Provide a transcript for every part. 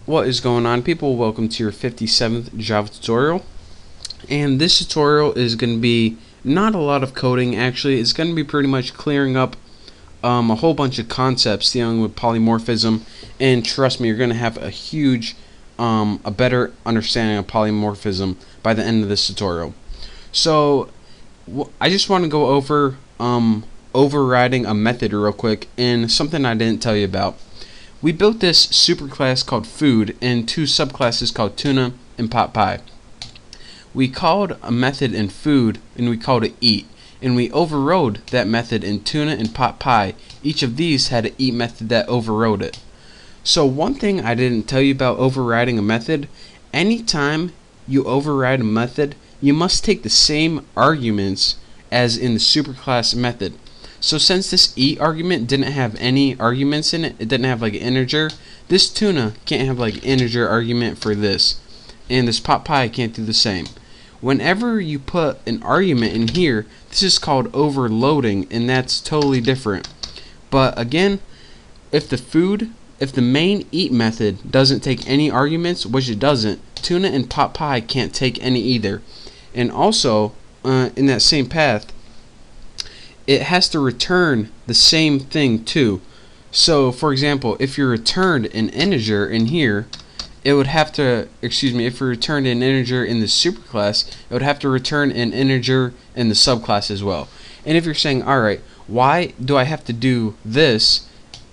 What is going on, people? Welcome to your 57th Java tutorial. And this tutorial is going to be not a lot of coding, actually. It's going to be pretty much clearing up a whole bunch of concepts dealing with polymorphism. And trust me, you're going to have a better understanding of polymorphism by the end of this tutorial. So, I just want to go over overriding a method real quick and something I didn't tell you about. We built this superclass called food and two subclasses called tuna and pot pie. We called a method in food and we called it eat, and we overrode that method in tuna and pot pie. Each of these had an eat method that overrode it. So one thing I didn't tell you about overriding a method: anytime you override a method, you must take the same arguments as in the superclass method. So since this eat argument didn't have any arguments in it, it didn't have like an integer, this tuna can't have like an integer argument for this, and this pot pie can't do the same. Whenever you put an argument in here, this is called overloading, and that's totally different. But again, if the main eat method doesn't take any arguments, which it doesn't, tuna and pot pie can't take any either. And also, in that same path, it has to return the same thing too. So for example, if you returned an integer in here, it would have to, if you returned an integer in the superclass, it would have to return an integer in the subclass as well. And if you're saying, alright, why do I have to do this?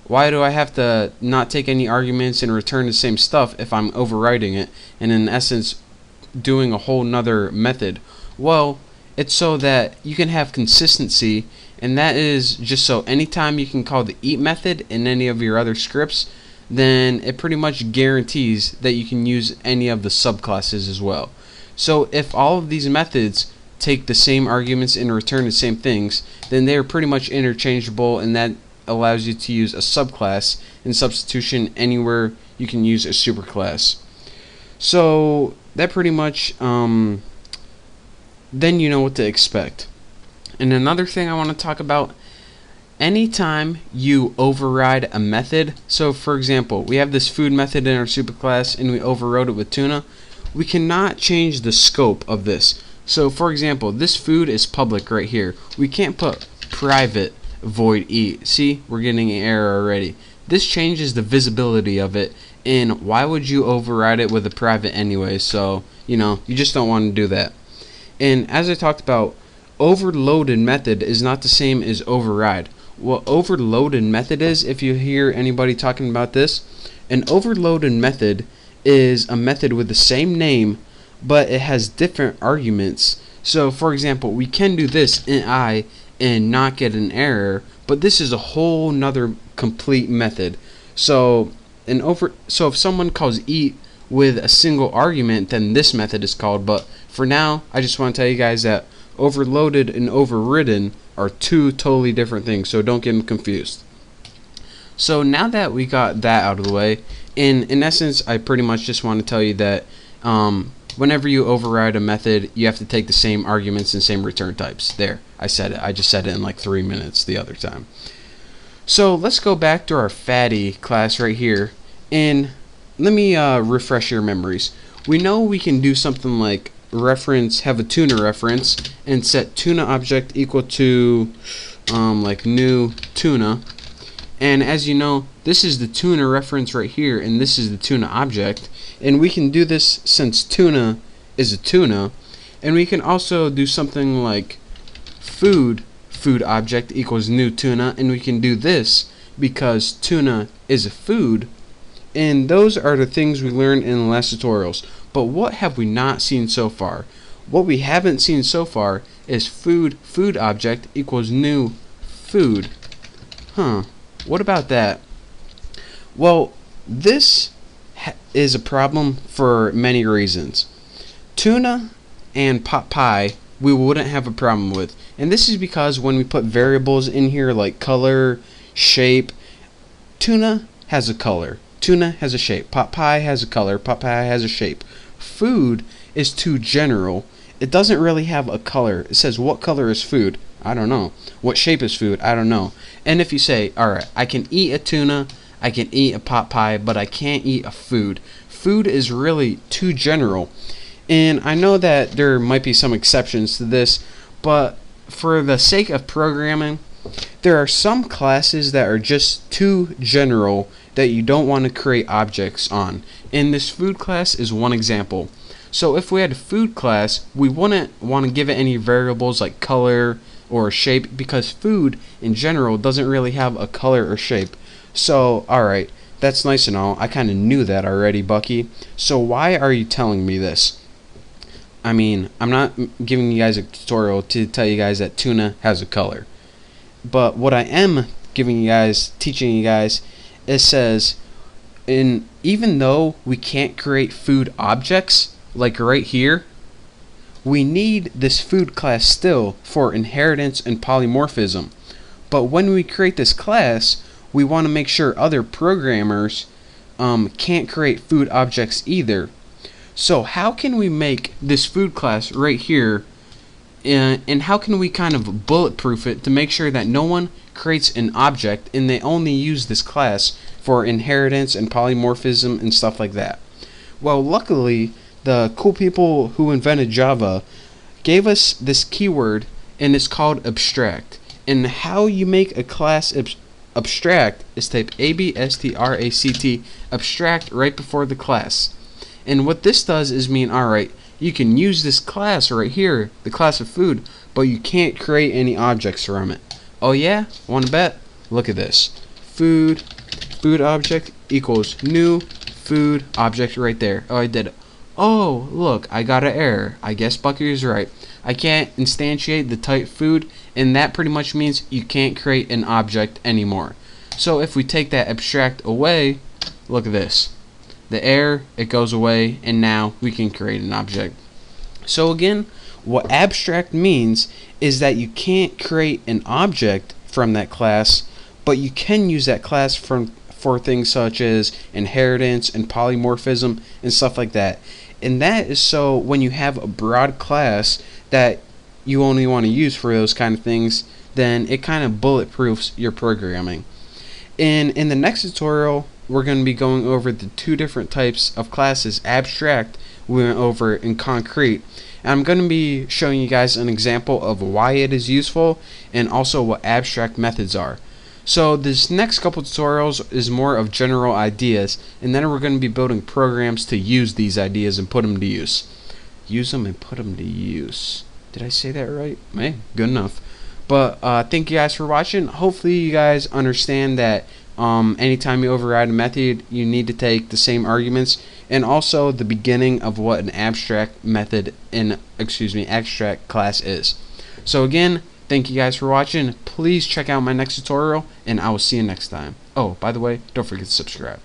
Why do I have to not take any arguments and return the same stuff if I'm overriding it and in essence doing a whole nother method? Well, it's so that you can have consistency, and that is just so anytime you can call the eat method in any of your other scripts, then it pretty much guarantees that you can use any of the subclasses as well. So if all of these methods take the same arguments and return the same things, then they are pretty much interchangeable, and that allows you to use a subclass in substitution anywhere you can use a superclass. So that pretty much then you know what to expect. And another thing I want to talk about: anytime you override a method, so for example, we have this food method in our superclass and we overrode it with tuna, we cannot change the scope of this. So for example, this food is public right here. We can't put private void eat. See, we're getting an error already. This changes the visibility of it, and why would you override it with a private anyway? So, you just don't want to do that. And as I talked about, overloaded method is not the same as override. What overloaded method is, if you hear anybody talking about this, an overloaded method is a method with the same name, but it has different arguments. So for example, we can do this in I and not get an error, but this is a whole nother complete method. So if someone calls eat with a single argument, then this method is called. But for now, I just want to tell you guys that overloaded and overridden are two totally different things, so don't get them confused. So now that we got that out of the way, in essence, I pretty much just want to tell you that whenever you override a method, you have to take the same arguments and same return types. There, I said it. I just said it in like 3 minutes the other time. So let's go back to our fatty class right here, and let me refresh your memories. We know we can do something like have a tuna reference and set tuna object equal to like new tuna, and as you know, this is the tuna reference right here and this is the tuna object, and we can do this since tuna is a tuna. And we can also do something like food object equals new tuna, and we can do this because tuna is a food. And those are the things we learned in the last tutorials. But what have we not seen so far? What we haven't seen so far is food object equals new food. What about that? Well, this is a problem for many reasons. Tuna and pot pie we wouldn't have a problem with, and this is because when we put variables in here like color, shape, tuna has a color, tuna has a shape, pot pie has a color, pot pie has a shape. Food is too general. It doesn't really have a color. It says what color is food? I don't know. What shape is food? I don't know. And if you say, alright, I can eat a tuna, I can eat a pot pie, but I can't eat a food. Food is really too general. And I know that there might be some exceptions to this, but for the sake of programming, there are some classes that are just too general that you don't want to create objects on. And this food class is one example. So if we had a food class, we wouldn't want to give it any variables like color or shape, because food in general doesn't really have a color or shape. So, alright, that's nice and all. I kind of knew that already, Bucky. So why are you telling me this? I mean, I'm not giving you guys a tutorial to tell you guys that tuna has a color. But what I am teaching you guys, it says, even though we can't create food objects, like right here, we need this food class still for inheritance and polymorphism. But when we create this class, we want to make sure other programmers can't create food objects either. So how can we make this food class right here, and how can we kind of bulletproof it to make sure that no one creates an object and they only use this class for inheritance and polymorphism and stuff like that? Well, luckily, the cool people who invented Java gave us this keyword, and it's called abstract. And how you make a class abstract is type abstract, abstract, right before the class. And what this does is mean, alright, you can use this class right here, the class of food, but you can't create any objects from it. Oh yeah? Want to bet? Look at this. Food object equals new food object right there. Oh, I did it. Oh, look, I got an error. I guess Bucky is right. I can't instantiate the type food, and that pretty much means you can't create an object anymore. So if we take that abstract away, look at this. The error, it goes away, and now we can create an object. So again, what abstract means is that you can't create an object from that class, but you can use that class for things such as inheritance and polymorphism and stuff like that. And that is so when you have a broad class that you only want to use for those kind of things, then it kind of bulletproofs your programming. And in the next tutorial, we're going to be going over the two different types of classes. Abstract, we went over in concrete. And I'm going to be showing you guys an example of why it is useful and also what abstract methods are. So this next couple tutorials is more of general ideas, and then we're going to be building programs to use these ideas and put them to use. Use them and put them to use. Did I say that right? Hey, good enough. But thank you guys for watching. Hopefully you guys understand that anytime you override a method, you need to take the same arguments, and also the beginning of what an abstract method abstract class is. So again, thank you guys for watching. Please check out my next tutorial, and I will see you next time. Oh, by the way, don't forget to subscribe.